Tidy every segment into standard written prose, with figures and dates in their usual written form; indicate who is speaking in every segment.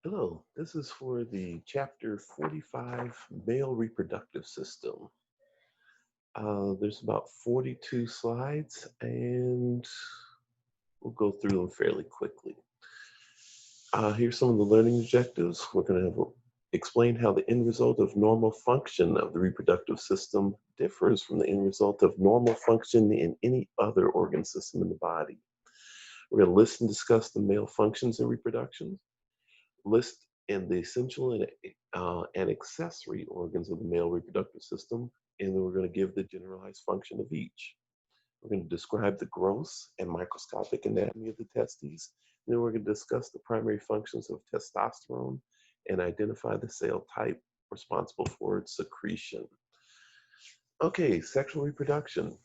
Speaker 1: Hello, this is for the chapter 45, Male Reproductive System. There's about 42 slides and we'll go through them fairly quickly. Here's some of the learning objectives. We're going to explain how the end result of normal function of the reproductive system differs from the end result of normal function in any other organ system in the body. We're going to list and discuss the male functions in reproduction, list and the essential and accessory organs of the male reproductive system, and then we're going to give the generalized function of each. We're going to describe the gross and microscopic anatomy of the testes, and then we're going to discuss the primary functions of testosterone and identify the cell type responsible for its secretion. Okay, sexual reproduction.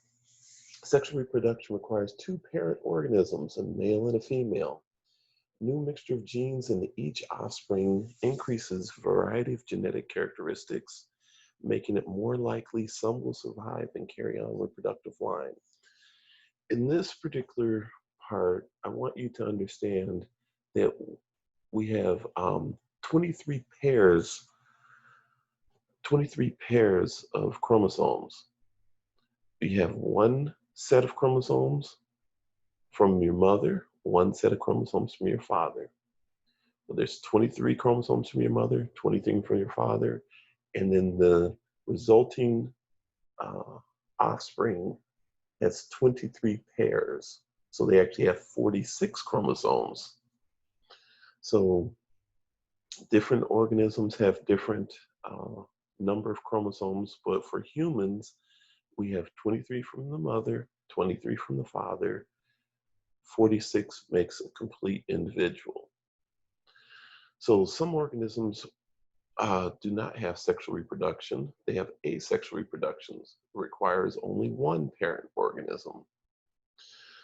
Speaker 1: Sexual reproduction requires two parent organisms, a male and a female. New mixture of genes in each offspring increases variety of genetic characteristics, making it more likely some will survive and carry on reproductive line. In this particular part, I want you to understand that we have 23 pairs of chromosomes. You have one set of chromosomes from your mother, one set of chromosomes from your father. So there's 23 chromosomes from your mother, 23 from your father, and then the resulting offspring has 23 pairs. So they actually have 46 chromosomes. So different organisms have different number of chromosomes, but for humans, we have 23 from the mother, 23 from the father, 46 makes a complete individual. So some organisms do not have sexual reproduction. They have asexual reproductions. It requires only one parent organism.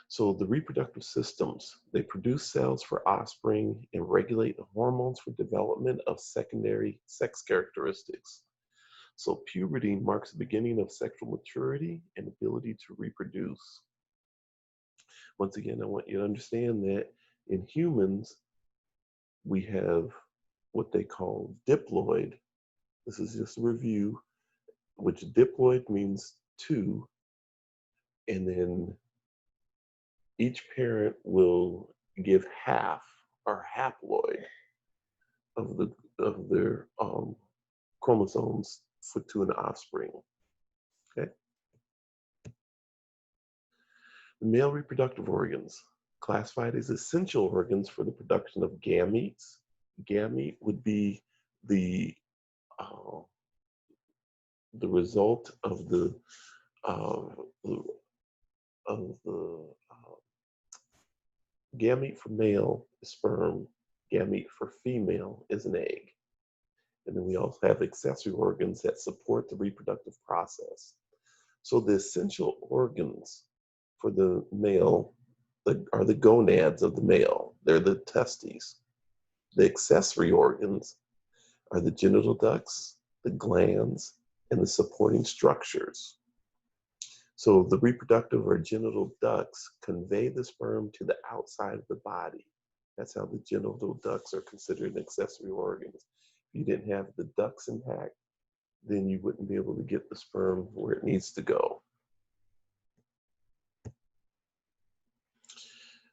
Speaker 1: So the reproductive systems, they produce cells for offspring and regulate the hormones for development of secondary sex characteristics. So puberty marks the beginning of sexual maturity and ability to reproduce. Once again, I want you to understand that in humans, we have what they call diploid. This is just a review, which diploid means two, and then each parent will give half or haploid of their chromosomes to an offspring. Okay. The male reproductive organs, classified as essential organs for the production of gametes. Gamete would be the result of the gamete for male is sperm, gamete for female is an egg. And then we also have accessory organs that support the reproductive process. So the essential organs for the male are the gonads of the male. They're the testes. The accessory organs are the genital ducts, the glands, and the supporting structures. So the reproductive or genital ducts convey the sperm to the outside of the body. That's how the genital ducts are considered accessory organs. If you didn't have the ducts intact, then you wouldn't be able to get the sperm where it needs to go.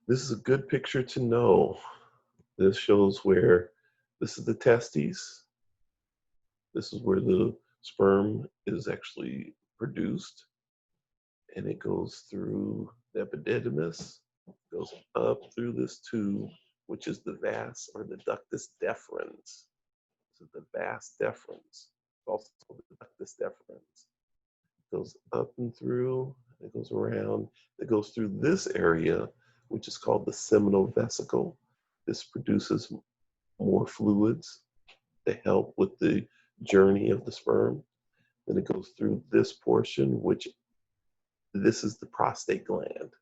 Speaker 1: This is a good picture to know. This shows where this is the testes. This is where the sperm is actually produced. And it goes through the epididymis, goes up through this tube, which is the vas or the ductus deferens. So the vas deferens, also the ductus deferens. It goes up and through, it goes around, it goes through this area, which is called the seminal vesicle. This produces more fluids that help with the journey of the sperm. Then it goes through this portion, which this is the prostate gland.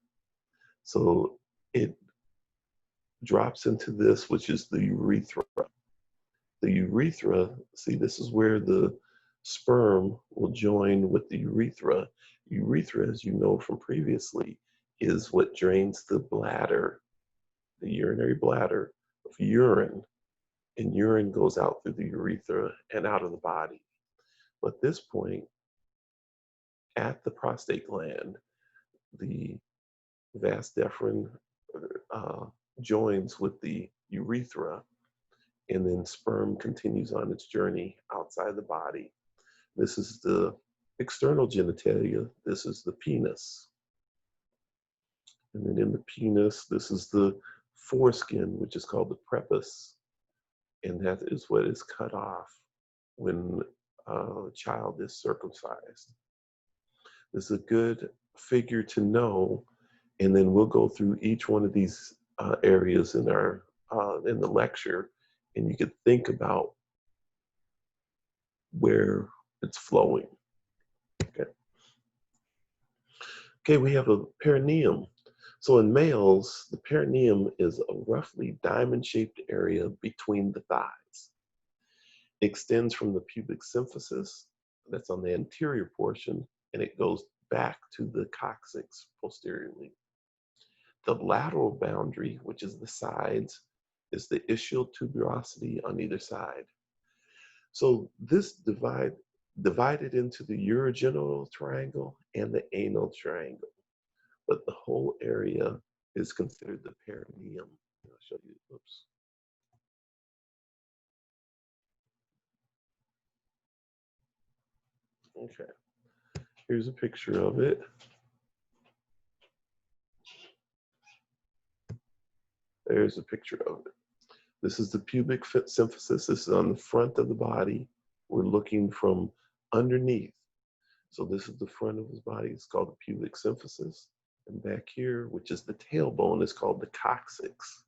Speaker 1: So it drops into this, which is the urethra. The urethra, see, this is where the sperm will join with the urethra. Urethra, as you know from previously, is what drains the bladder, the urinary bladder of urine. and urine goes out through the urethra and out of the body. But at this point, at the prostate gland, the vas deferens uh, joins with the urethra, and then sperm continues on its journey outside the body. This is the external genitalia. This is the penis. And then in the penis, this is the foreskin, which is called the prepuce. And that is what is cut off when a child is circumcised. This is a good figure to know. And then we'll go through each one of these areas in our in the lecture, and you could think about where it's flowing. Okay. Okay, we have a perineum. So in males, the perineum is a roughly diamond-shaped area between the thighs. It extends from the pubic symphysis, that's on the anterior portion, and it goes back to the coccyx posteriorly. The lateral boundary, which is the sides, is the ischial tuberosity on either side. So this divided into the urogenital triangle and the anal triangle, but the whole area is considered the perineum. I'll show you. Oops. Okay. Here's a picture of it. There's a picture of it. This is the pubic symphysis. This is on the front of the body. We're looking from underneath. So this is the front of his body. It's called the pubic symphysis. And back here, which is the tailbone, is called the coccyx.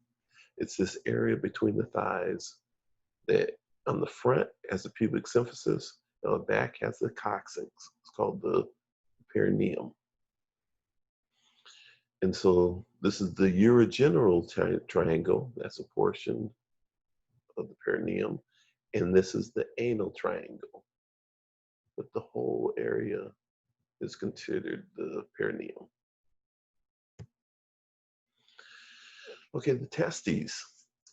Speaker 1: It's this area between the thighs that on the front has the pubic symphysis, and on the back has the coccyx. It's called the perineum. And so this is the urogenital triangle. That's a portion of the perineum. And this is the anal triangle. But the whole area is considered the perineum. Okay, the testes.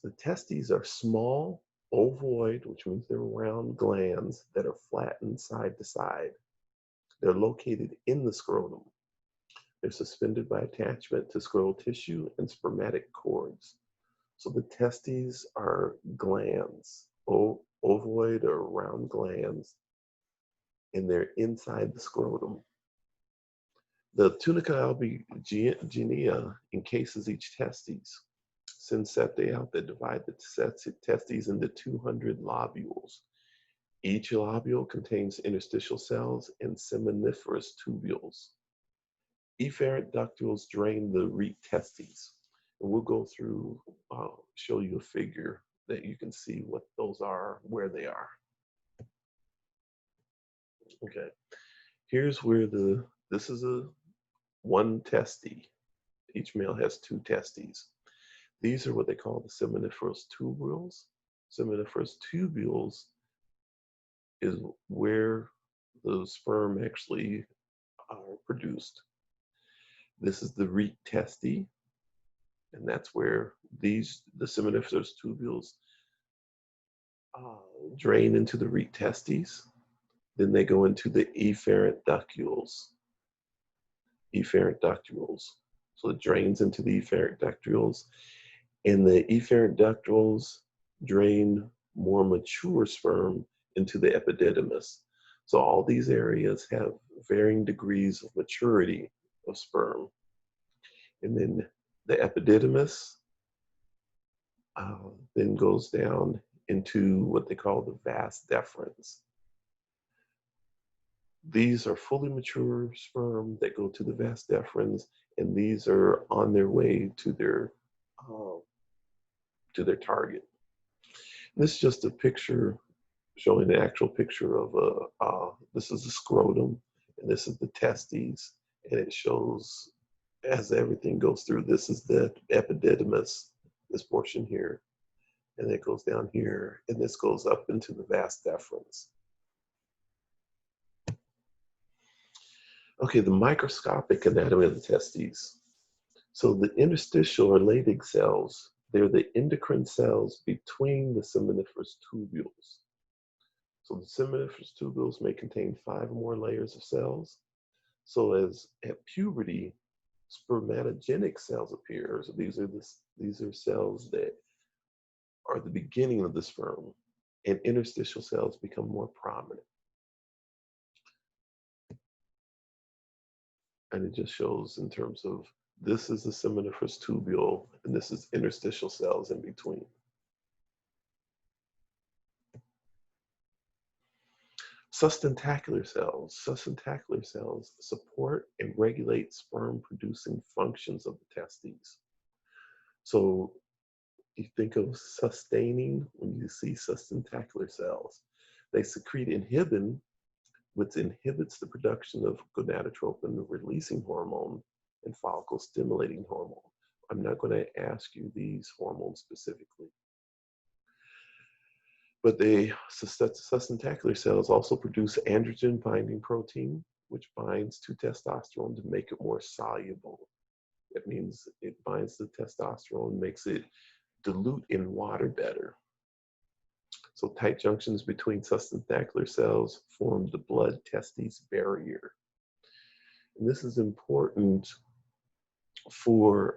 Speaker 1: The testes are small, ovoid, which means they're round glands that are flattened side to side. They're located in the scrotum. They're suspended by attachment to scrotal tissue and spermatic cords. So the testes are glands, ovoid or round glands, and they're inside the scrotum. The tunica albuginea encases each testes. Synceptae out that divide the testes into 200 lobules. Each lobule contains interstitial cells and seminiferous tubules. Efferent ductules drain the rete testes. And we'll go through, show you a figure that you can see what those are, where they are. Okay, here's where this is one testes. Each male has two testes. These are what they call the seminiferous tubules. Seminiferous tubules is where the sperm actually are produced. This is the rete testes, and that's where the seminiferous tubules drain into the rete testes. Then they go into the efferent ductules. Efferent ductules. So it drains into the efferent ductules, and the efferent ductules drain more mature sperm into the epididymis. So all these areas have varying degrees of maturity of sperm. And then the epididymis then goes down into what they call the vas deferens. These are fully mature sperm that go to the vas deferens, and these are on their way to their target. And this is just a picture showing the actual picture of this is the scrotum, and this is the testes, and it shows as everything goes through. This is the epididymis, this portion here, and it goes down here, and this goes up into the vas deferens. Okay, the microscopic anatomy of the testes. So the interstitial or Leydig cells They're the endocrine cells between the seminiferous tubules. So the seminiferous tubules may contain 5 or more layers of cells. So as at puberty, spermatogenic cells appear. So these are cells that are the beginning of the sperm, and interstitial cells become more prominent. And it just shows in terms of this is the seminiferous tubule, and this is interstitial cells in between. Sustentacular cells. Sustentacular cells support and regulate sperm-producing functions of the testes. So you think of sustaining when you see sustentacular cells. They secrete inhibin, which inhibits the production of gonadotropin releasing hormone and follicle stimulating hormone. I'm not going to ask you these hormones specifically. But sustentacular cells also produce androgen binding protein, which binds to testosterone to make it more soluble. That means it binds to testosterone, makes it dilute in water better. So tight junctions between sustentacular cells form the blood-testes barrier. And this is important for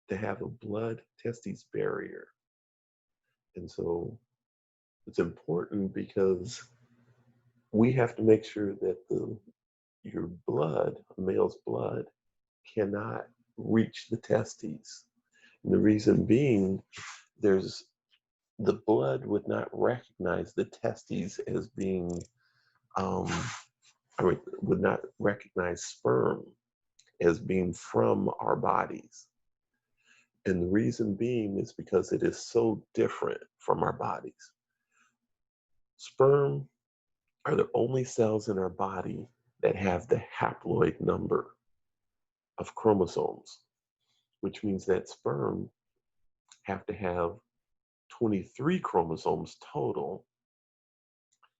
Speaker 1: to have a blood-testes barrier. And so it's important because we have to make sure that your blood, a male's blood, cannot reach the testes. And the reason being, the blood would not recognize the testes as being, would not recognize sperm as being from our bodies. And the reason being is because it is so different from our bodies. Sperm are the only cells in our body that have the haploid number of chromosomes, which means that sperm have to have 23 chromosomes total,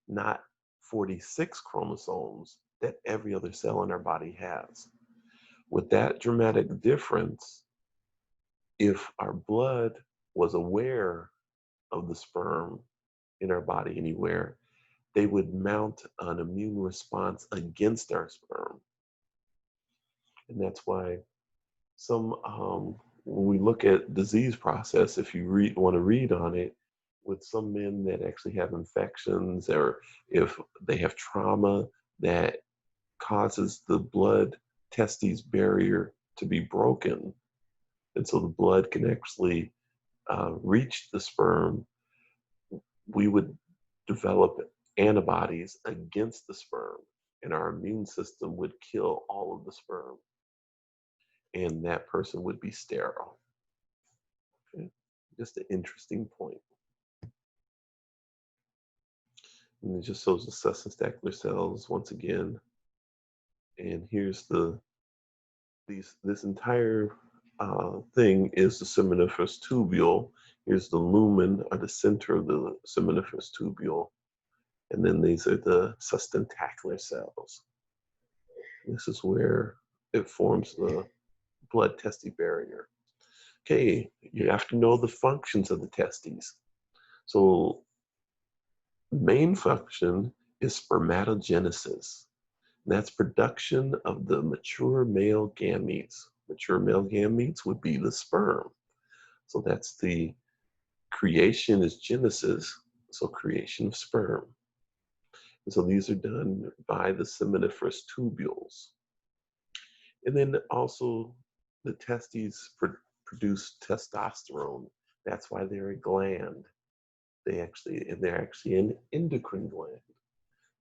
Speaker 1: not 46 chromosomes that every other cell in our body has. With that dramatic difference, if our blood was aware of the sperm in our body anywhere, they would mount an immune response against our sperm. And that's why when we look at disease process, if you want to read on it, with some men that actually have infections, or if they have trauma that causes the blood testes barrier to be broken, and so the blood can actually reach the sperm, we would develop antibodies against the sperm, and our immune system would kill all of the sperm, and that person would be sterile. Okay? Just an interesting point. And it just shows the sustentacular cells once again. And here's this entire thing is the seminiferous tubule. Here's the lumen, or the center of the seminiferous tubule. And then these are the sustentacular cells. This is where it forms the blood testis barrier. Okay, you have to know the functions of the testes. So main function is spermatogenesis. That's production of the mature male gametes. Mature male gametes would be the sperm. So that's the creation is genesis, so creation of sperm. And so these are done by the seminiferous tubules. And then also the testes produce testosterone. That's why they're a gland. They're actually an endocrine gland.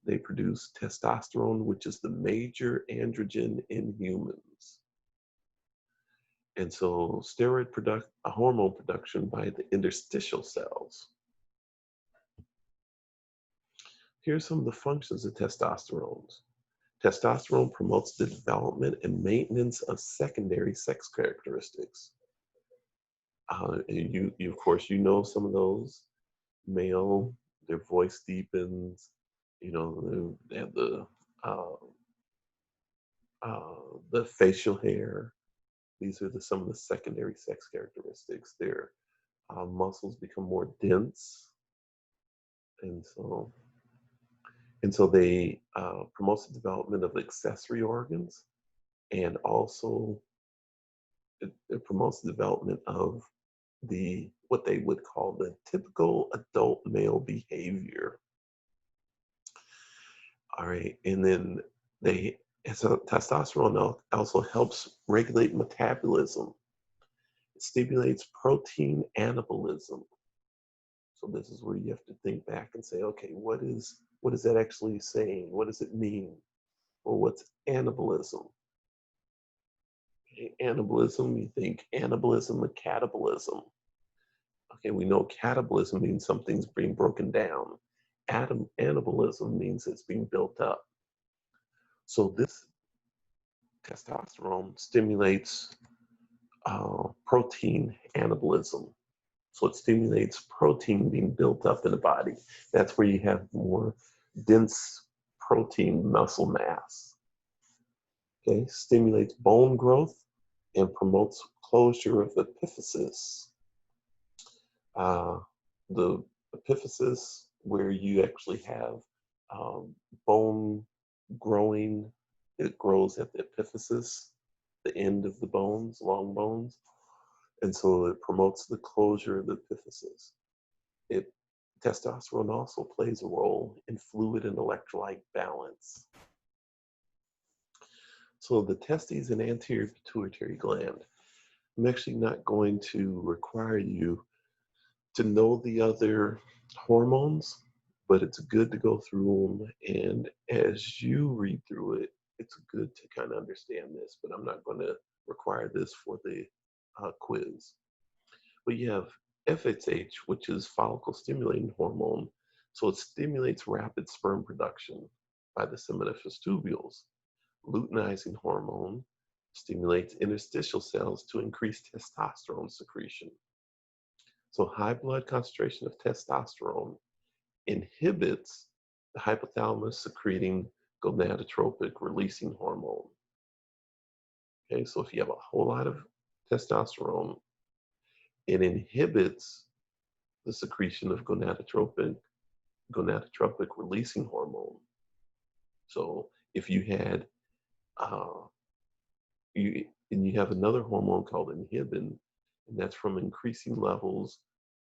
Speaker 1: They produce testosterone, which is the major androgen in humans. And so hormone production by the interstitial cells. Here's some of the functions of testosterone. Testosterone promotes the development and maintenance of secondary sex characteristics. And you of course, you know some of those. Male, their voice deepens. You know, they have the facial hair. These are some of the secondary sex characteristics. Their muscles become more dense, and so they promote the development of accessory organs, and also it promotes the development of what they would call the typical adult male behavior. All right, and then so testosterone also helps regulate metabolism. It stimulates protein anabolism. So this is where you have to think back and say, okay, what is that actually saying? What does it mean? Well, what's anabolism? Okay, anabolism, you think anabolism and catabolism. Okay, we know catabolism means something's being broken down. Anabolism means it's being built up. So this testosterone stimulates protein anabolism. So it stimulates protein being built up in the body. That's where you have more dense protein muscle mass. Okay, stimulates bone growth and promotes closure of the epiphysis. The epiphysis, where you actually have bone growing, it grows at the epiphysis, the end of the bones, long bones, and so it promotes the closure of the epiphysis. Testosterone also plays a role in fluid and electrolyte balance. So the testes and anterior pituitary gland, I'm actually not going to require you to know the other hormones, but it's good to go through them. And as you read through it, it's good to kind of understand this, but I'm not going to require this for the quiz. But you have FSH, which is follicle stimulating hormone. So it stimulates rapid sperm production by the seminiferous tubules. Luteinizing hormone stimulates interstitial cells to increase testosterone secretion. So high blood concentration of testosterone inhibits the hypothalamus secreting gonadotropic releasing hormone. Okay, so if you have a whole lot of testosterone, it inhibits the secretion of gonadotropic releasing hormone. So if you had you have another hormone called inhibin, and that's from increasing levels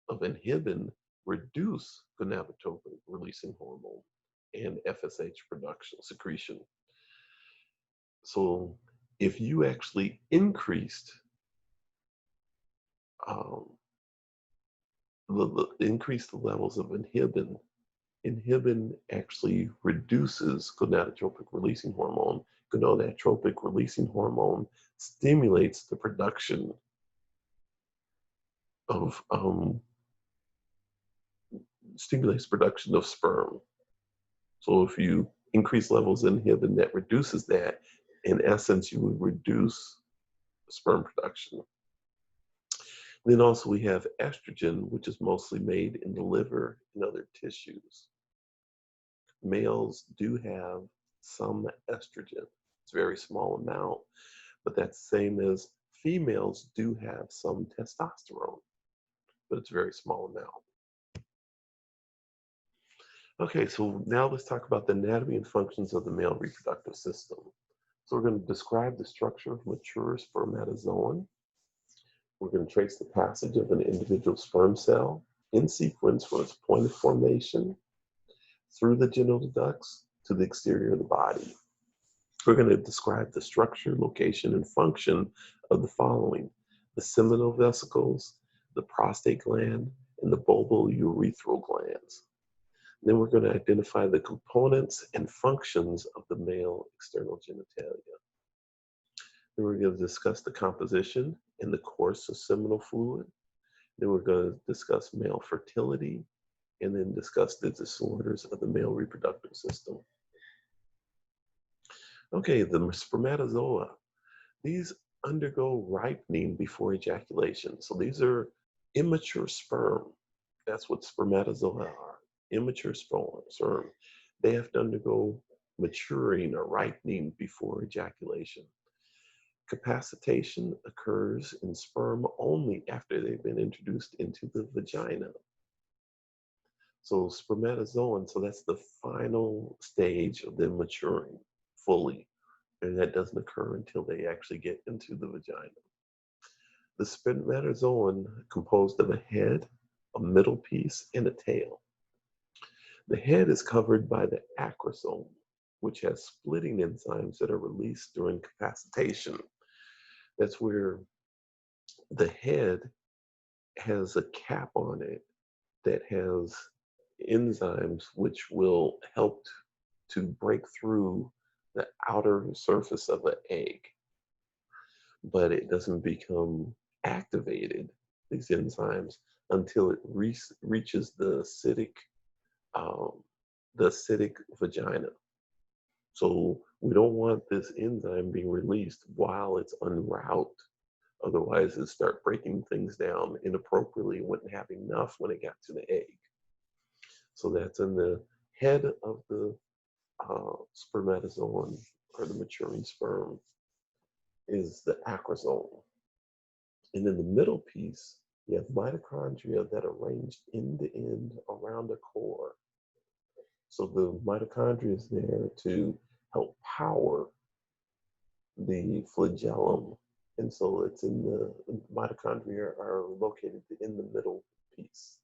Speaker 1: of inhibin reduce gonadotropic releasing hormone and FSH production secretion. So if you actually increased the levels of inhibin actually reduces gonadotropic releasing hormone. Gonadotropic releasing hormone stimulates the production of sperm. So if you increase levels of inhibin, that reduces that. In essence, you would reduce sperm production. Then also we have estrogen, which is mostly made in the liver and other tissues. Males do have some estrogen. It's a very small amount, but that's the same as females do have some testosterone, but it's a very small amount. Okay, so now let's talk about the anatomy and functions of the male reproductive system. So we're going to describe the structure of mature spermatozoon. We're going to trace the passage of an individual sperm cell in sequence from its point of formation through the genital ducts to the exterior of the body. We're going to describe the structure, location, and function of the following: the seminal vesicles, the prostate gland, and the bulbourethral glands. Then we're going to identify the components and functions of the male external genitalia. Then we're going to discuss the composition and the course of seminal fluid. Then we're going to discuss male fertility, and then discuss the disorders of the male reproductive system. Okay, the spermatozoa. These undergo ripening before ejaculation. So these are immature sperm. That's what spermatozoa are. Immature sperm. They have to undergo maturing or ripening before ejaculation. Capacitation occurs in sperm only after they've been introduced into the vagina. So spermatozoan, so that's the final stage of them maturing fully. And that doesn't occur until they actually get into the vagina. The spermatozoan composed of a head, a middle piece, and a tail. The head is covered by the acrosome, which has splitting enzymes that are released during capacitation. That's where the head has a cap on it that has enzymes which will help to break through the outer surface of an egg, but it doesn't become activated, these enzymes, until it reaches um, the acidic vagina. So we don't want this enzyme being released while it's en route. Otherwise, it start breaking things down inappropriately, wouldn't have enough when it got to the egg. So that's in the head of the spermatozoon, or the maturing sperm, is the acrosome. And in the middle piece, you have mitochondria that are arranged end to end around a core. So the mitochondria is there to help power the flagellum. And so it's in the mitochondria are located in the middle piece.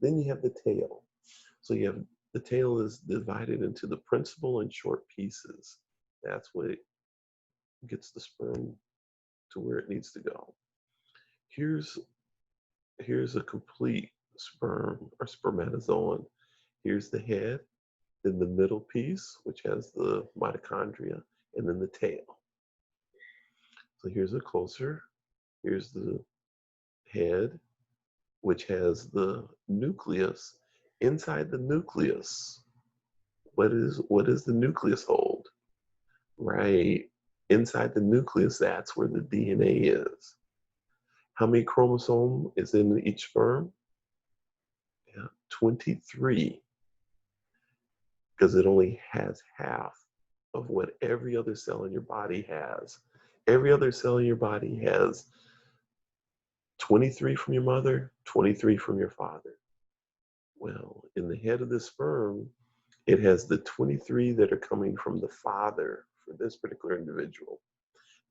Speaker 1: Then you have the tail. So you have the tail is divided into the principal and short pieces. That's what gets the sperm to where it needs to go. Here's a complete sperm or spermatozoon. Here's the head, then the middle piece, which has the mitochondria, and then the tail. So here's a closer. Here's the head, which has the nucleus. Inside the nucleus, what does the nucleus hold? Right. Inside the nucleus, that's where the DNA is. How many chromosomes is in each sperm? Yeah, 23. Because it only has half of what every other cell in your body has. Every other cell in your body has 23 from your mother, 23 from your father. Well, in the head of the sperm, it has the 23 that are coming from the father for this particular individual.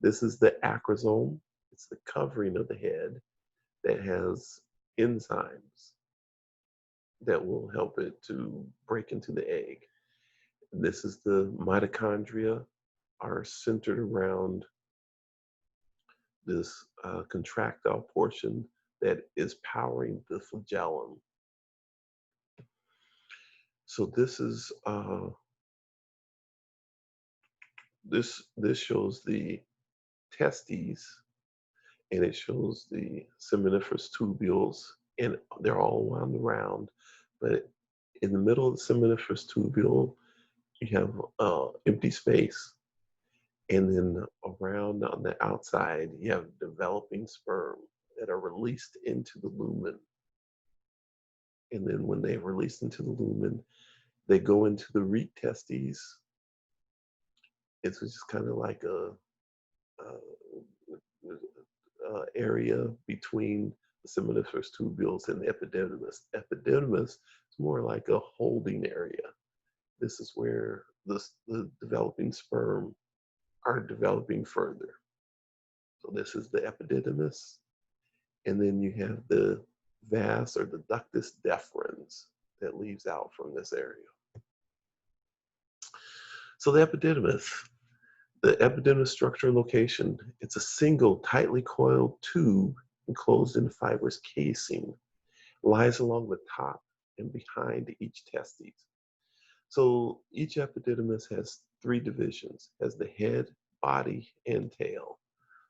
Speaker 1: This is the acrosome. It's the covering of the head that has enzymes that will help it to break into the egg. This is the mitochondria are centered around this contractile portion that is powering the flagellum. So this is this shows the testes, and it shows the seminiferous tubules, and they're all wound around. But in the middle of the seminiferous tubule, you have empty space, and then around on the outside, you have developing sperm that are released into the lumen. And then when they're released into the lumen, they go into the rete testes. It's just kind of like a area between the seminiferous tubules and the epididymis. Epididymis is more like a holding area. This is where the developing sperm are developing further. So this is the epididymis. And then you have the vas, or the ductus deferens, that leaves out from this area. So the epididymis structure and location, it's a single tightly coiled tube enclosed in fibrous casing, lies along the top and behind each testes. So each epididymis has 3 divisions, has the head, body, and tail.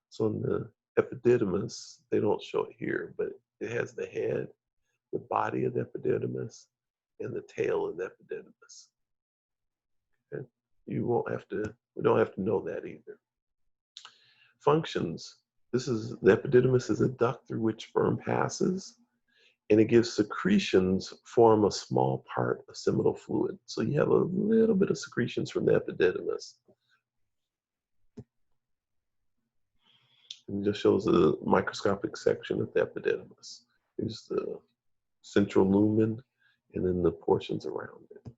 Speaker 1: So in the epididymis, they don't show it here, but it has the head, the body of the epididymis, and the tail of the epididymis. Okay? We don't have to know that either. Functions. The epididymis is a duct through which sperm passes, and it gives secretions form a small part of seminal fluid. So you have a little bit of secretions from the epididymis. And it just shows a microscopic section of the epididymis. Here's the central lumen, and then the portions around it.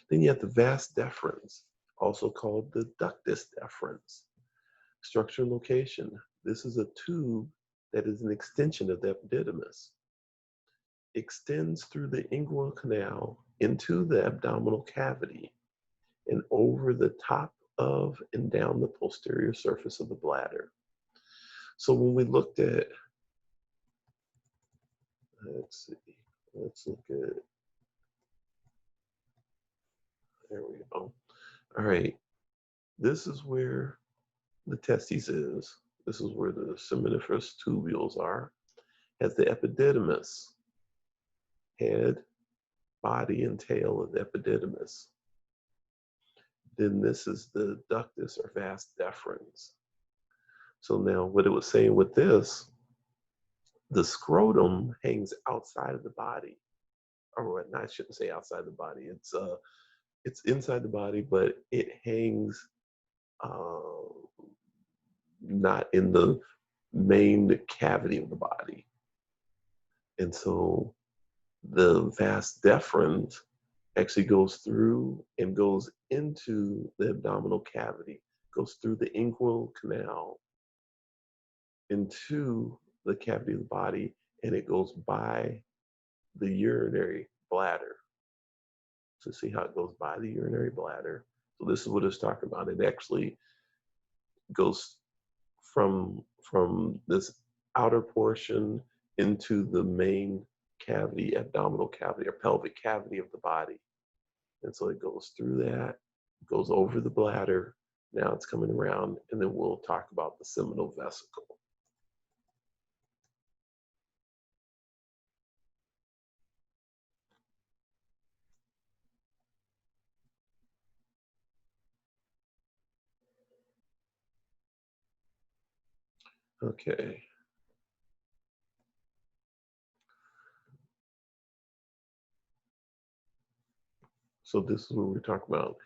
Speaker 1: Then you have the vas deferens, also called the ductus deferens. Structure and location. This is a tube that is an extension of the epididymis. Extends through the inguinal canal into the abdominal cavity and over the top of and down the posterior surface of the bladder. So when we looked at, let's look at, there we go. All right, this is where the testes is. This is where the seminiferous tubules are. Has the epididymis, head, body, and tail of the epididymis. Then this is the ductus or vas deferens. So now what it was saying with this, the scrotum hangs outside of the body. Or no, I shouldn't say outside the body. It's inside the body, but it hangs not in the main cavity of the body. And so the vas deferens actually goes through and goes into the abdominal cavity, goes through the inguinal canal into the cavity of the body, and it goes by the urinary bladder. So see how it goes by the urinary bladder. So this is what it's talking about. It actually goes from this outer portion into the main cavity, abdominal cavity or pelvic cavity of the body. And so it goes through that, goes over the bladder. Now it's coming around, and then we'll talk about the seminal vesicle. Okay. So this is what we're talking about.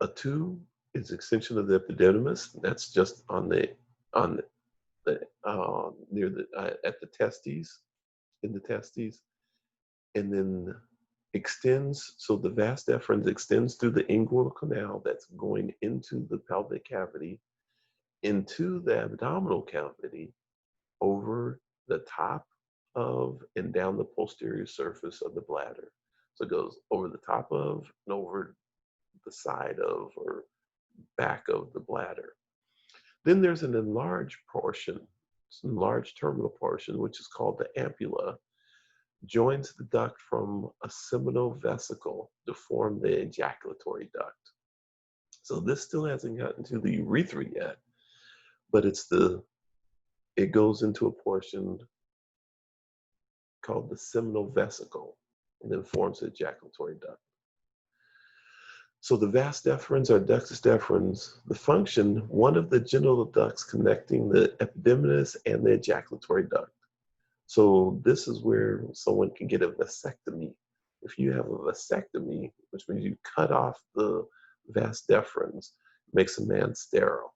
Speaker 1: A tube is extension of the epididymis. That's just on the near the at the testes, in the testes, and then extends. So the vas deferens extends through the inguinal canal that's going into the pelvic cavity, into the abdominal cavity, over the top of and down the posterior surface of the bladder. So it goes over the top of and over the side of or back of the bladder. Then there's an enlarged portion, an enlarged terminal portion, which is called the ampulla, joins the duct from a seminal vesicle to form the ejaculatory duct. So this still hasn't gotten to the urethra yet, but it goes into a portion called the seminal vesicle and then forms the ejaculatory duct. So the vas deferens or ductus deferens, the function, one of the genital ducts connecting the epididymis and the ejaculatory duct. So this is where someone can get a vasectomy. If you have a vasectomy, which means you cut off the vas deferens, makes a man sterile.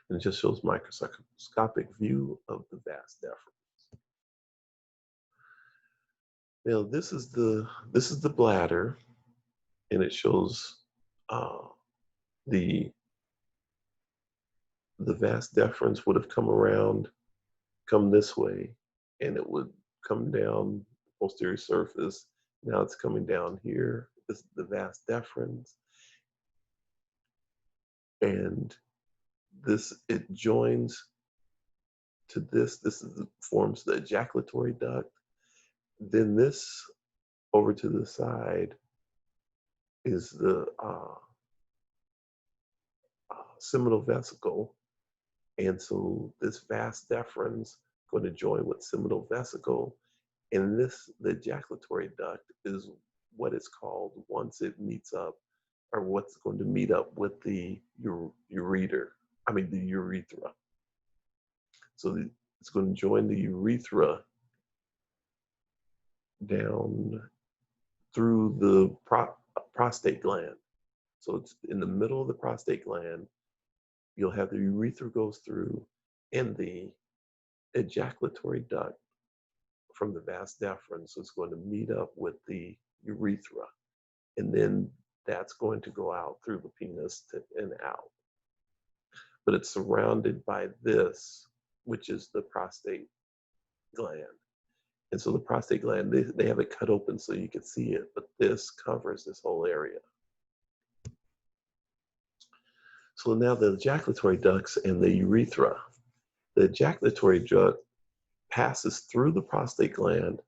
Speaker 1: And it just shows microscopic view of the vas deferens. Now this is the bladder, and it shows the vas deferens would have come this way, and it would come down the posterior surface. Now it's coming down here. This is the vas deferens, and it joins to this. Forms the ejaculatory duct. Then this over to the side is the seminal vesicle, and so this vas deferens going to join with seminal vesicle, and the ejaculatory duct is what it's called once it meets up, or what's going to meet up with the urethra. So it's going to join the urethra down through the prostate gland. So it's in the middle of the prostate gland, you'll have the urethra goes through, and the ejaculatory duct from the vas deferens is going to meet up with the urethra, and then that's going to go out through the penis and out. But it's surrounded by this, which is the prostate gland. And so the prostate gland, they have it cut open so you can see it, but this covers this whole area. So now the ejaculatory ducts and the urethra. The ejaculatory duct passes through the prostate gland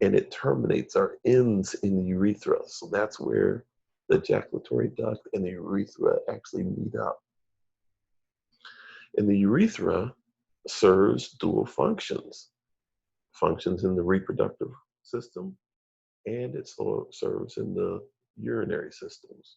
Speaker 1: and it terminates or ends in the urethra. So that's where the ejaculatory duct and the urethra actually meet up. And the urethra serves dual functions. Functions in the reproductive system, and it serves in the urinary systems.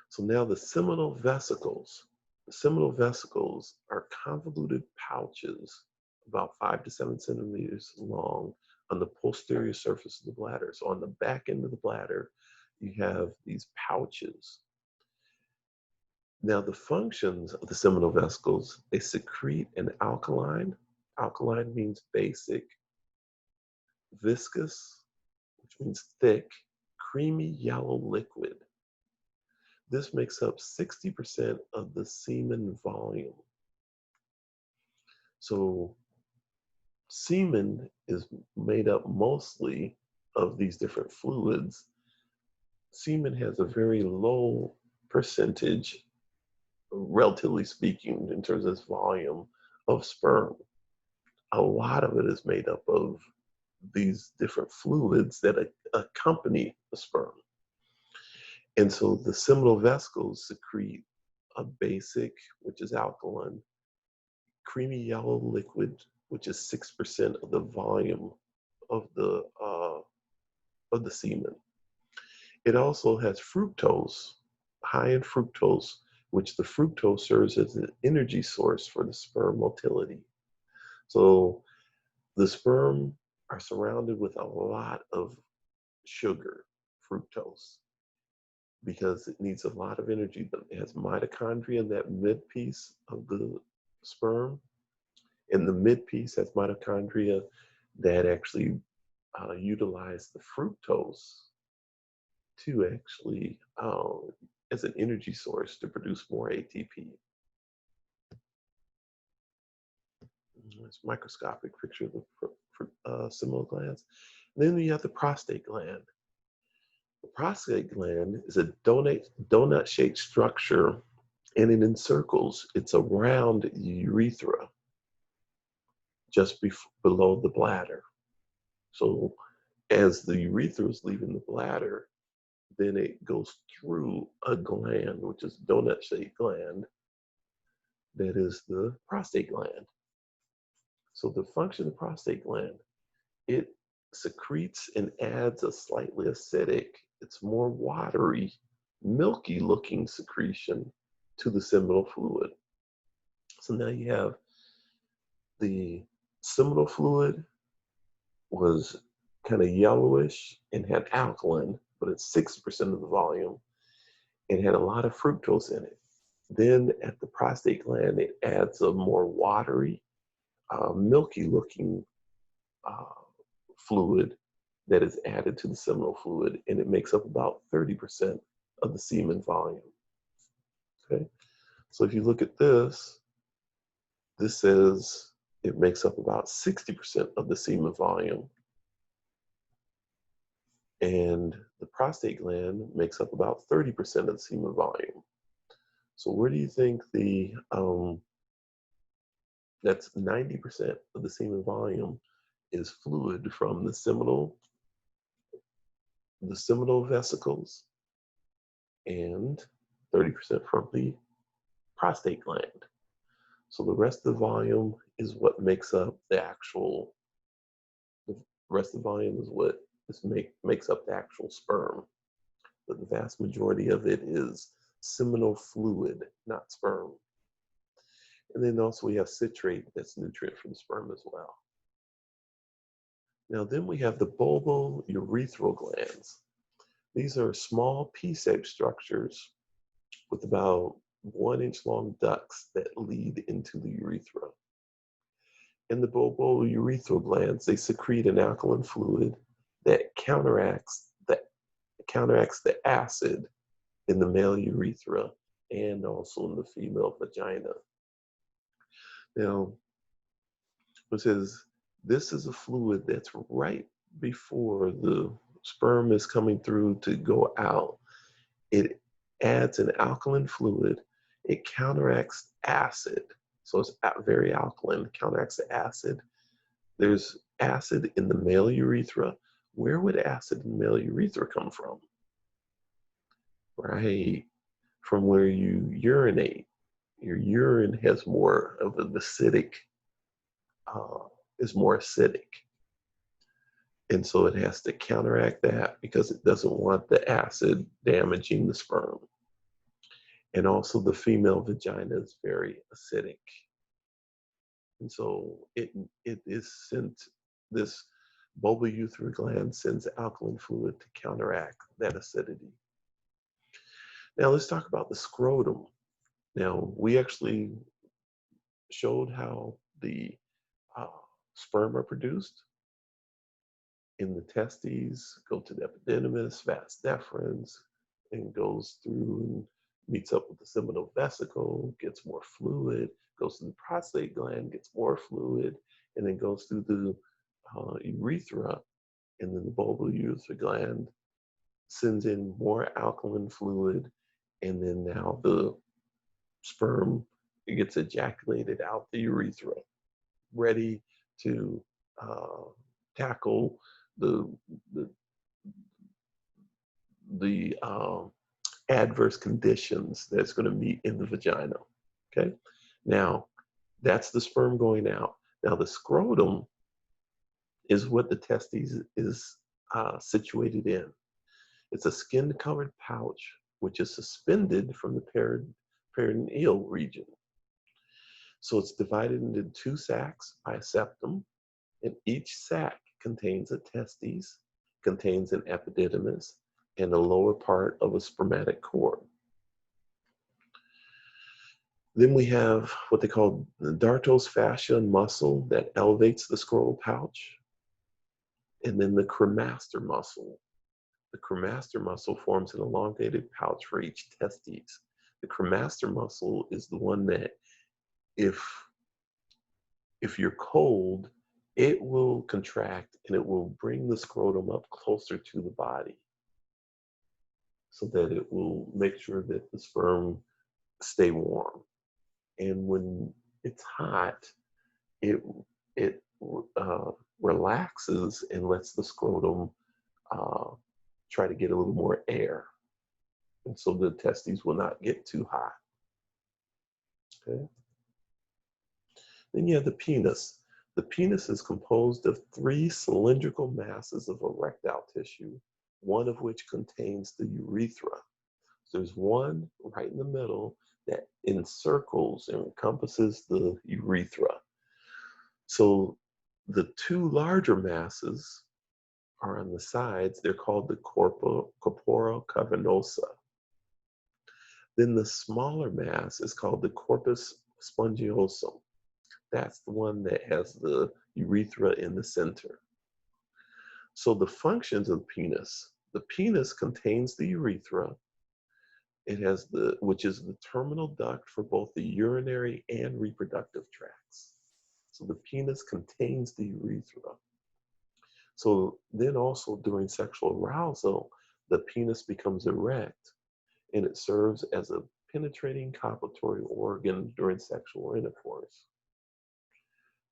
Speaker 1: So now the seminal vesicles. The seminal vesicles are convoluted pouches about 5 to 7 centimeters long on the posterior surface of the bladder. So on the back end of the bladder, you have these pouches. Now the functions of the seminal vesicles, they secrete an alkaline. Alkaline means basic. Viscous, which means thick, creamy yellow liquid. This makes up 60% of the semen volume. So semen is made up mostly of these different fluids. Semen has a very low percentage, relatively speaking, in terms of its volume, of sperm. A lot of it is made up of these different fluids that accompany the sperm. And so the seminal vesicles secrete a basic, which is alkaline, creamy yellow liquid, which is 6% of the volume of the semen. It also has fructose, high in fructose, which the fructose serves as an energy source for the sperm motility. So the sperm are surrounded with a lot of sugar, fructose, because it needs a lot of energy. It has mitochondria in that mid piece of the sperm, and the mid piece has mitochondria that actually utilize the fructose to actually as an energy source to produce more ATP. It's a microscopic picture of the seminal glands. And then you have the prostate gland. The prostate gland is a donut-shaped structure, and it encircles. It's a round urethra just below the bladder. So as the urethra is leaving the bladder, then it goes through a gland, which is a donut-shaped gland, that is the prostate gland. So the function of the prostate gland, it secretes and adds a slightly acidic, it's more watery, milky looking secretion to the seminal fluid. So now you have the seminal fluid was kind of yellowish and had alkaline, but it's 6% of the volume. It had a lot of fructose in it. Then at the prostate gland, it adds a more watery, milky looking fluid that is added to the seminal fluid, and it makes up about 30% of the semen volume. Okay, so if you look at this, this says it makes up about 60% of the semen volume, and the prostate gland makes up about 30% of the semen volume. So where do you think that's 90% of the semen volume is fluid from the seminal vesicles, and 30% from the prostate gland. So the rest of the volume is what makes up the actual, the rest of the volume is what makes up the actual sperm. But the vast majority of it is seminal fluid, not sperm. And then also we have citrate, that's nutrient from the sperm as well. Now then we have the bulbourethral glands. These are small pea-shaped structures with about 1 inch long ducts that lead into the urethra. In the bulbourethral glands, they secrete an alkaline fluid that counteracts the acid in the male urethra and also in the female vagina. Now, it says this is a fluid that's right before the sperm is coming through to go out. It adds an alkaline fluid. It counteracts acid. So it's very alkaline, counteracts the acid. There's acid in the male urethra. Where would acid in the male urethra come from? Right, from where you urinate. Your urine has more of an acidic, is more acidic. And so it has to counteract that because it doesn't want the acid damaging the sperm. And also the female vagina is very acidic. And so it is sent, this bulbourethral gland sends alkaline fluid to counteract that acidity. Now let's talk about the scrotum. Now we actually showed how the sperm are produced in the testes, go to the epididymis, vas deferens, and goes through and meets up with the seminal vesicle, gets more fluid, goes to the prostate gland, gets more fluid, and then goes through the urethra, and then the bulbourethral gland sends in more alkaline fluid, and then now the sperm gets ejaculated out the urethra, ready to tackle the adverse conditions that's going to meet in the vagina. Okay, now that's the sperm going out. Now the scrotum is what the testes is situated in. It's a skin-covered pouch which is suspended from the perineal region. So it's divided into 2 sacs by a septum, and each sac contains a testes, contains an epididymis, and the lower part of a spermatic cord. Then we have what they call the dartos fascia muscle that elevates the scrotal pouch, and then the cremaster muscle. The cremaster muscle forms an elongated pouch for each testes. The cremaster muscle is the one that if you're cold, it will contract and it will bring the scrotum up closer to the body so that it will make sure that the sperm stay warm. And when it's hot, it relaxes and lets the scrotum try to get a little more air. And so the testes will not get too hot. Okay. Then you have the penis. The penis is composed of 3 cylindrical masses of erectile tissue, one of which contains the urethra. So there's one right in the middle that encircles and encompasses the urethra. So the 2 larger masses are on the sides. They're called the corpora cavernosa. Then the smaller mass is called the corpus spongiosum. That's the one that has the urethra in the center. So the functions of the penis contains the urethra. It has which is the terminal duct for both the urinary and reproductive tracts. So the penis contains the urethra. So then also during sexual arousal, the penis becomes erect and it serves as a penetrating copulatory organ during sexual intercourse.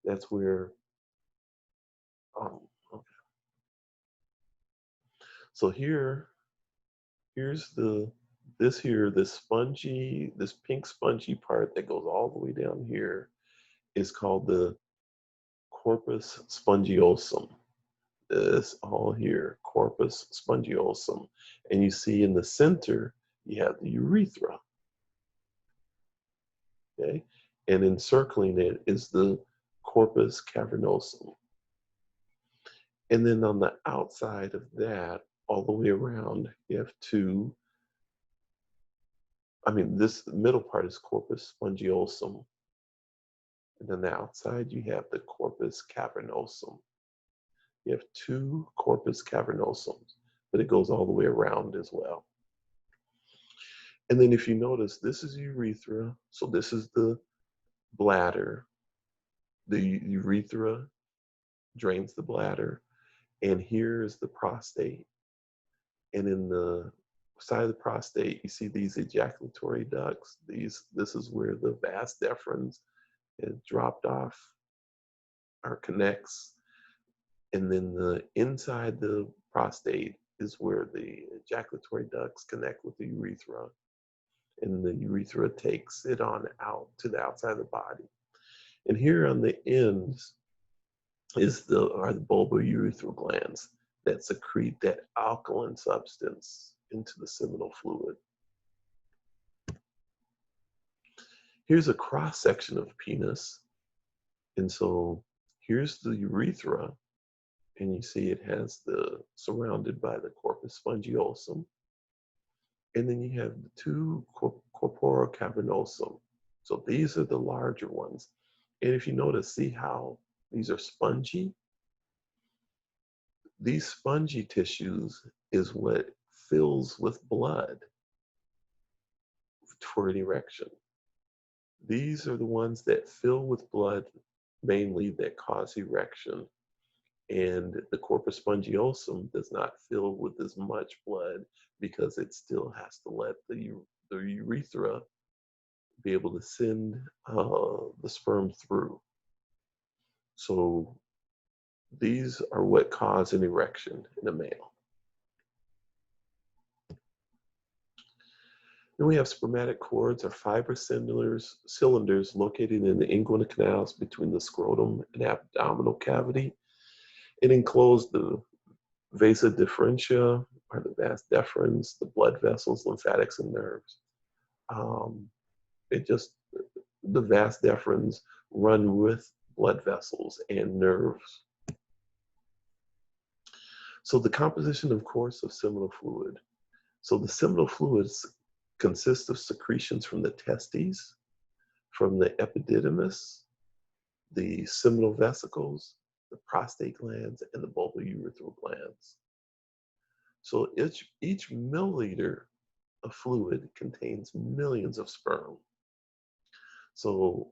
Speaker 1: That's where, okay. So here's this pink spongy part that goes all the way down here is called the corpus spongiosum. This all here, corpus spongiosum. And you see in the center, you have the urethra. Okay? And encircling it is the corpus cavernosum. And then on the outside of that all the way around, you have two. This middle part is corpus spongiosum. And then the outside, you have the corpus cavernosum. You have two corpus cavernosums, but it goes all the way around as well. And then if you notice, this is urethra. So this is the bladder. The urethra drains the bladder. And here is the prostate. And in the side of the prostate, you see these ejaculatory ducts. This is where the vas deferens is dropped off or connects. And then the inside the prostate is where the ejaculatory ducts connect with the urethra. And the urethra takes it on out to the outside of the body. And here on the ends are the bulbourethral glands that secrete that alkaline substance into the seminal fluid. Here's a cross section of penis. And so here's the urethra, and you see it has surrounded by the corpus spongiosum. And then you have the two corpora cavernosum. So these are the larger ones. And if you notice, see how these are spongy? These spongy tissues is what fills with blood for an erection. These are the ones that fill with blood, mainly that cause erection. And the corpus spongiosum does not fill with as much blood because it still has to let the urethra be able to send the sperm through. So these are what cause an erection in a male. Then we have spermatic cords, or fibrous cylinders located in the inguinal canals between the scrotum and abdominal cavity. It enclosed the vasa deferentia, or the vas deferens, the blood vessels, lymphatics, and nerves. The vas deferens run with blood vessels and nerves. So the composition, of course, of seminal fluid. So the seminal fluids consist of secretions from the testes, from the epididymis, the seminal vesicles, the prostate glands, and the bulbourethral glands. So each milliliter of fluid contains millions of sperm. So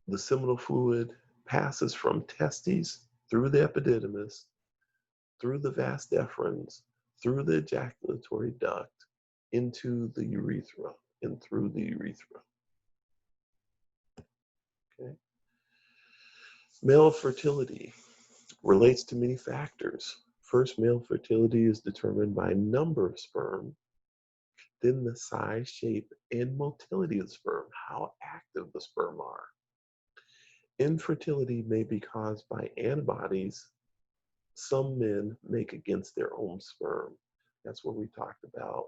Speaker 1: the seminal fluid passes from testes through the epididymis, through the vas deferens, through the ejaculatory duct, into the urethra, and through the urethra. Okay. Male fertility relates to many factors. First, male fertility is determined by number of sperm, then the size, shape, and motility of the sperm, how active the sperm are. Infertility may be caused by antibodies some men make against their own sperm. That's what we talked about.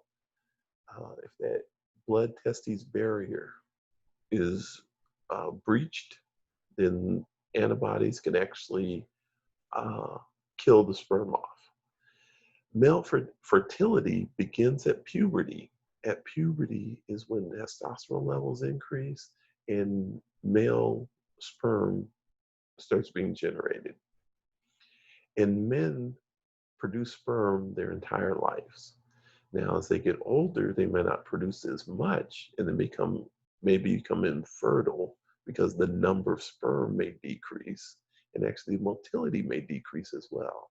Speaker 1: If that blood testes barrier is breached, then antibodies can actually kill the sperm off. Male fertility begins at puberty. At puberty is when testosterone levels increase and male sperm starts being generated. And men produce sperm their entire lives. Now, as they get older, they may not produce as much, and then may become infertile because the number of sperm may decrease, and actually motility may decrease as well.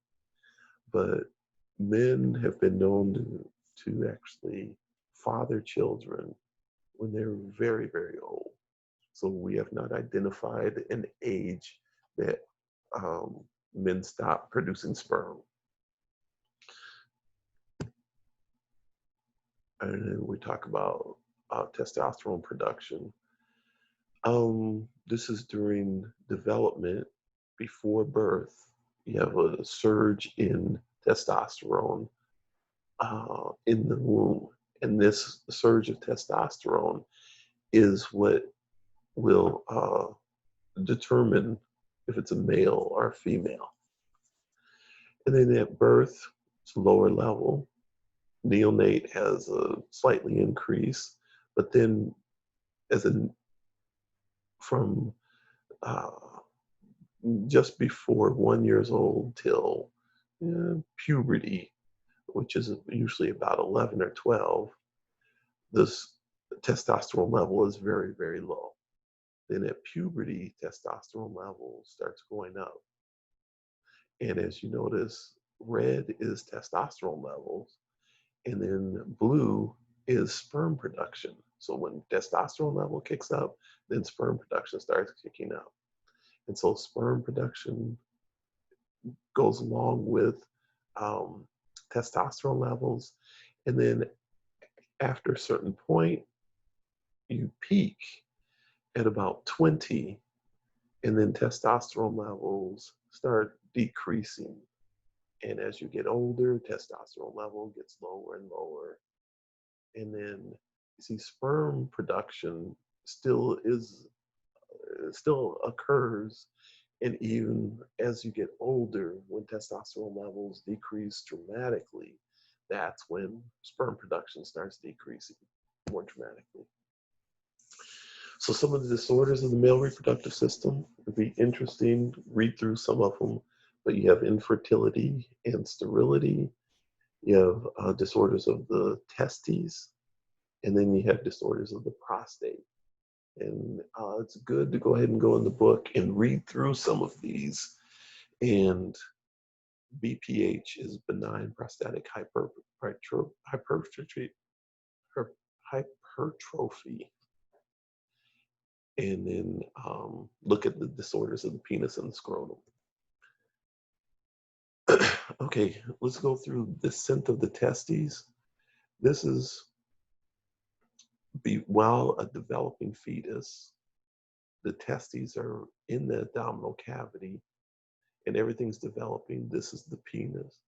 Speaker 1: But men have been known to actually father children when they're very, very old. So we have not identified an age that men stop producing sperm. And then we talk about testosterone production. This is during development, before birth. You have a surge in testosterone in the womb. And this surge of testosterone is what will determine if it's a male or a female. And then at birth, It's lower level. Neonate has a slightly increase, but then as a from uh, just before 1 year old till puberty, which is usually about 11 or 12, this testosterone level is very, very low. Then at puberty, testosterone level starts going up. And as you notice, red is testosterone levels, and then blue is sperm production. So when testosterone level kicks up, then sperm production starts kicking up. And so sperm production goes along with um, testosterone levels. And then after a certain point, you peak at about 20, and then testosterone levels start decreasing. And as you get older, testosterone level gets lower and lower. And then you see sperm production still occurs. And even as you get older, when testosterone levels decrease dramatically, that's when sperm production starts decreasing more dramatically. So some of the disorders of the male reproductive system would be interesting. Read through some of them, but you have infertility and sterility. You have disorders of the testes, and then you have disorders of the prostate. And it's good to go ahead and go in the book and read through some of these. And BPH is benign prostatic hypertrophy. And then look at the disorders of the penis and the scrotum. Okay, let's go through descent of the testes. This is while a developing fetus, the testes are in the abdominal cavity and everything's developing. This is the penis.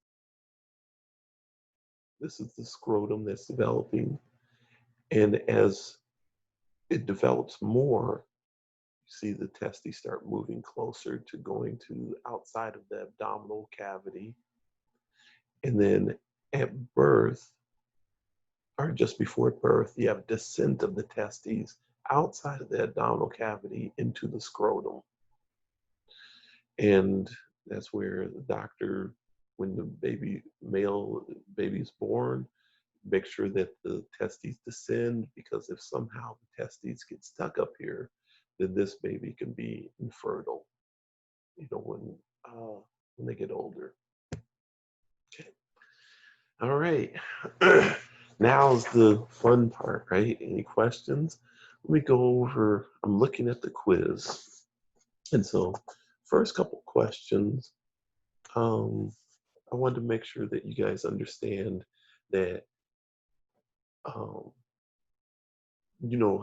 Speaker 1: This is the scrotum that's developing. And as it develops more, you see the testes start moving closer to going to outside of the abdominal cavity. And then at birth, or just before birth, you have descent of the testes outside of the abdominal cavity into the scrotum. And that's where the doctor, when the male baby is born, make sure that the testes descend, because if somehow the testes get stuck up here, then this baby can be infertile, when they get older. Okay. All right. Now's the fun part, right? Any questions? Let me go over, I'm looking at the quiz. And so first couple questions, I wanted to make sure that you guys understand that,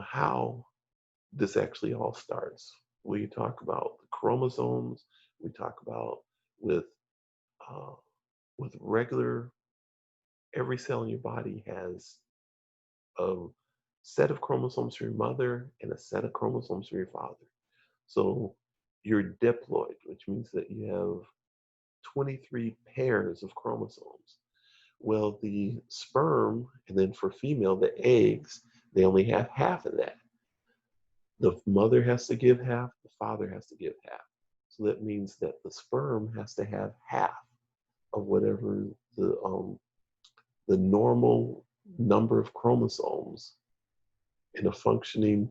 Speaker 1: how this actually all starts. We talk about the chromosomes. We talk about with uh, regular, every cell in your body has a set of chromosomes for your mother and a set of chromosomes for your father. So you're diploid, which means that you have 23 pairs of chromosomes. Well, the sperm, and then for female, the eggs, they only have half of that. The mother has to give half, the father has to give half. So that means that the sperm has to have half of whatever the normal number of chromosomes in a functioning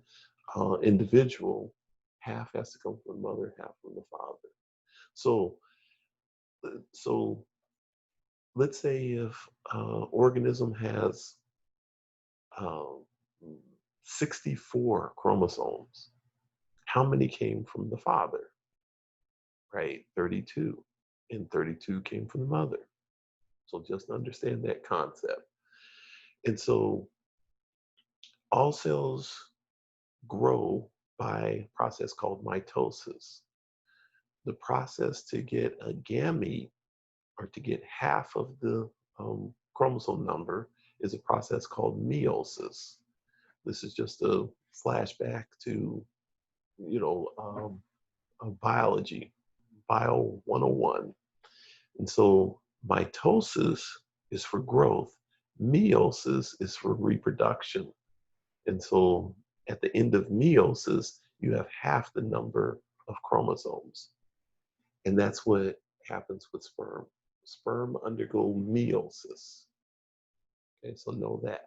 Speaker 1: individual. Half has to come from the mother, half from the father. So let's say if organism has 64 chromosomes, how many came from the father? Right, 32. And 32 came from the mother. So just understand that concept. And so all cells grow by a process called mitosis. The process to get a gamete, or to get half of the chromosome number, is a process called meiosis. This is just a flashback to, biology, Bio 101. And so Mitosis is for growth. Meiosis is for reproduction. And so at the end of meiosis, you have half the number of chromosomes. And that's what happens with sperm. Sperm undergo meiosis. Okay, so know that.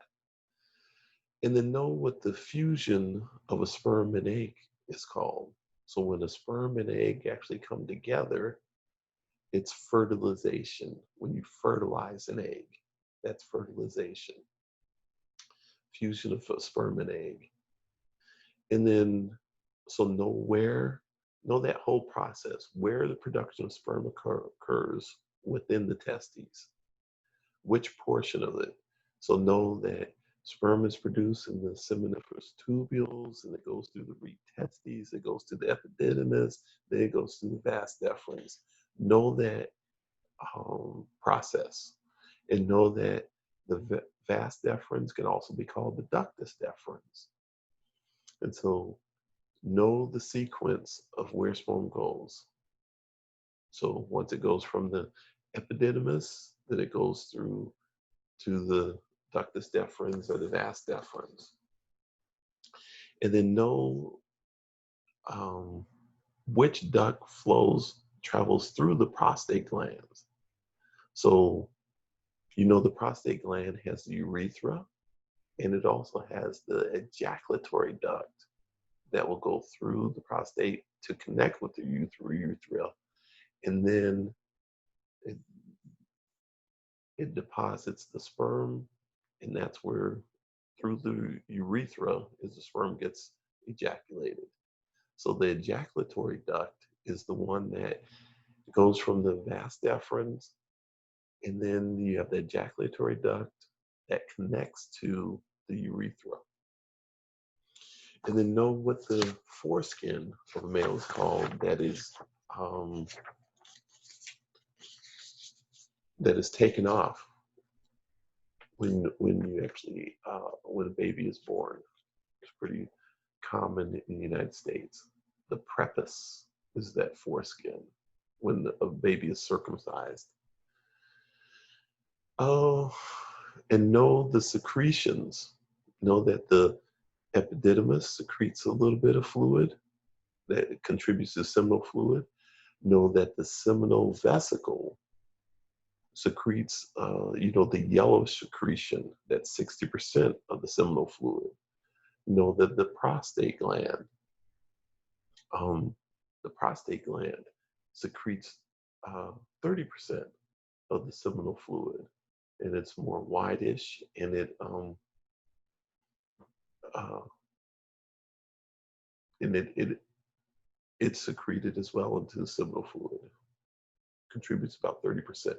Speaker 1: And then know what the fusion of a sperm and egg is called. So when a sperm and egg actually come together, it's fertilization. When you fertilize an egg, that's fertilization. Fusion of a sperm and egg. And then, so know that whole process, where the production of sperm occurs within the testes, which portion of it. So know that sperm is produced in the seminiferous tubules, and it goes through the root testes, it goes to the epididymis, then it goes through the vas deferens. Know that process, and know that the vas deferens can also be called the ductus deferens. And so know the sequence of where sperm goes. So once it goes from the epididymis, then it goes through to the ductus deferens or the vas deferens. And then know which duct travels through the prostate glands. So you know the prostate gland has the urethra, and it also has the ejaculatory duct that will go through the prostate to connect with the urethra. And then it deposits the sperm, and that's where, through the urethra, is the sperm gets ejaculated. So the ejaculatory duct is the one that goes from the vas deferens, and then you have the ejaculatory duct that connects to the urethra. And then know what the foreskin of a male is called, that is taken off when you actually when a baby is born. It's pretty common in the United States. The prepuce is that foreskin when a baby is circumcised. Oh, and know the secretions. Know that the epididymis secretes a little bit of fluid that contributes to seminal fluid. Know that the seminal vesicle secretes, the yellow secretion, that's 60% of the seminal fluid. Know that the prostate gland secretes 30% of the seminal fluid, and it's more whitish, and it's secreted as well into the seminal fluid. Contributes about 30%.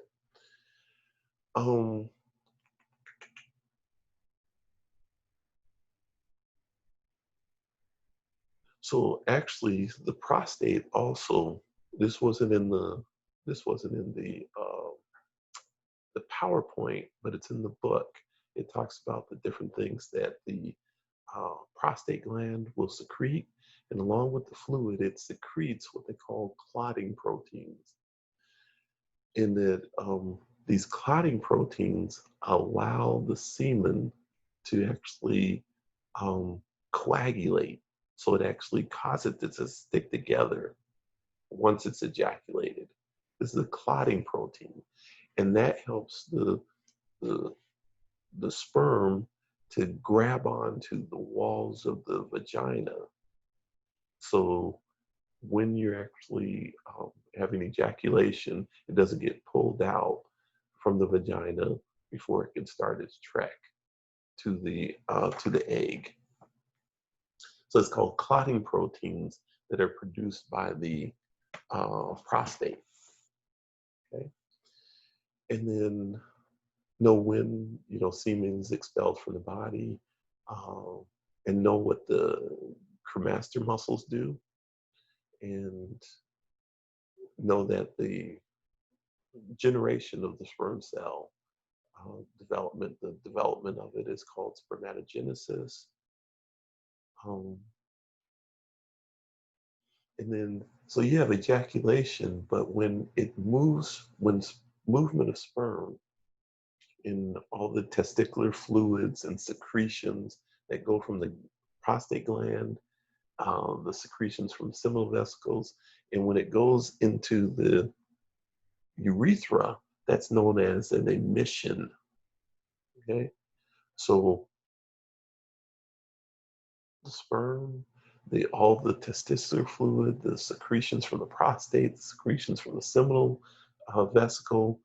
Speaker 1: So actually, the prostate also, this wasn't in the PowerPoint, but it's in the book. It talks about the different things that the prostate gland will secrete, and along with the fluid, it secretes what they call clotting proteins. And that these clotting proteins allow the semen to actually coagulate. So it actually causes it to stick together once it's ejaculated. This is a clotting protein, and that helps the sperm to grab onto the walls of the vagina. So when you're actually having ejaculation, it doesn't get pulled out from the vagina before it can start its trek to the egg. So it's called clotting proteins that are produced by the prostate. Okay, and then know when semen is expelled from the body, and know what the cremaster muscles do, and know that the generation of the sperm cell the development of it is called spermatogenesis. And then, so you have ejaculation, but when movement of sperm in all the testicular fluids and secretions that go from the prostate gland, the secretions from seminal vesicles, and when it goes into the urethra, that's known as an emission. Okay, so the sperm, all the testicular fluid, the secretions from the prostate, the secretions from the seminal vesicle,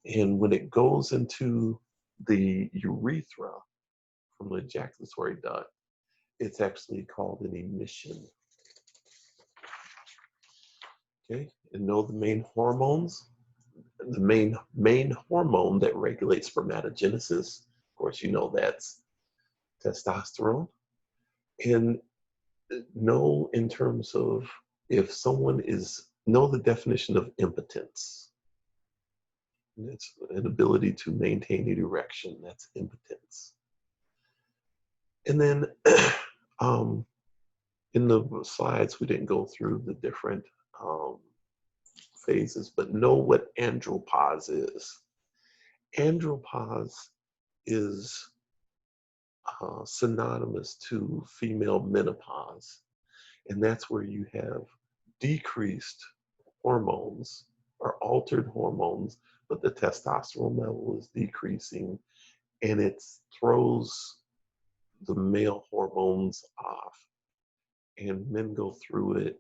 Speaker 1: and when it goes into the urethra from the ejaculatory duct, it's actually called an emission. Okay, and know the main hormones. The main hormone that regulates spermatogenesis, of course, you know that's testosterone. And know in terms of if someone know the definition of impotence. It's an ability to maintain an erection. That's impotence. And then in the slides, we didn't go through the different phases, but know what andropause is. Andropause is synonymous to female menopause. And that's where you have decreased hormones or altered hormones, but the testosterone level is decreasing, and it throws the male hormones off. And men go through it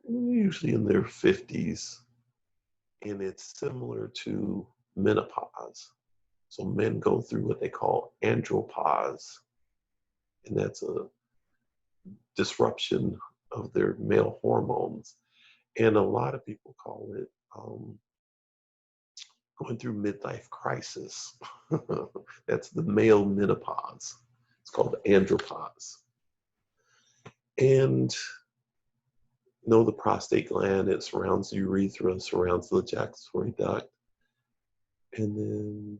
Speaker 1: usually in their 50s, and it's similar to menopause. So men go through what they call andropause, and that's a disruption of their male hormones. And a lot of people call it going through midlife crisis. That's the male menopause. It's called andropause. And know the prostate gland, it surrounds the urethra, surrounds the ejaculatory duct. And then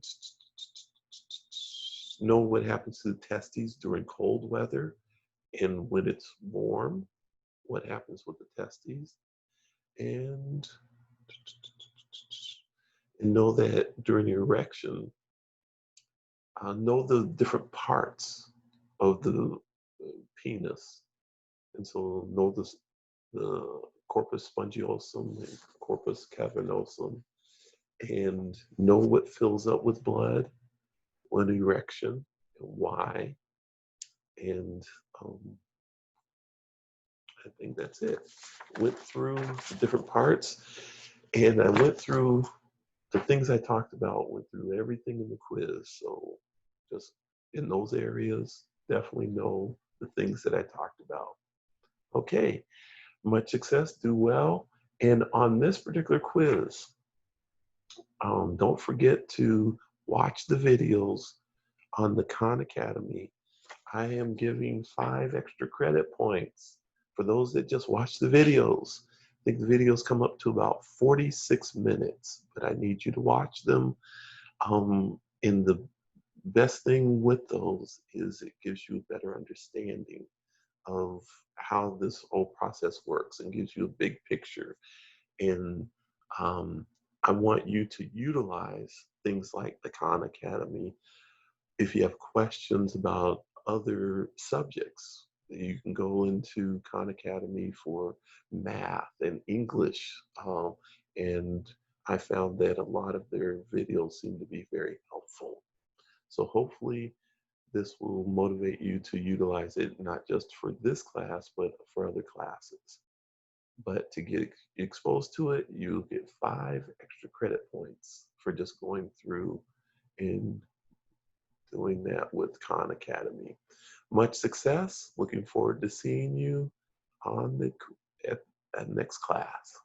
Speaker 1: know what happens to the testes during cold weather, and when it's warm, what happens with the testes. And know that during erection, know the different parts of the penis. And so know the corpus spongiosum and corpus cavernosum, and know what fills up with blood when erection and why. And I think that's it. Went through the different parts, and I went through the things I talked about, went through everything in the quiz. So just in those areas, definitely know the things that I talked about. Okay, much success, do well. And on this particular quiz, don't forget to watch the videos on the Khan Academy. I am giving 5 extra credit points for those that just watch the videos. I think the videos come up to about 46 minutes, but I need you to watch them. And the best thing with those is it gives you a better understanding of how this whole process works and gives you a big picture. And I want you to utilize things like the Khan Academy. If you have questions about other subjects, you can go into Khan Academy for math and English. And I found that a lot of their videos seem to be very helpful. So hopefully this will motivate you to utilize it, not just for this class, but for other classes. But to get exposed to it, you get 5 extra credit points for just going through and doing that with Khan Academy. Much success. Looking forward to seeing you on at next class.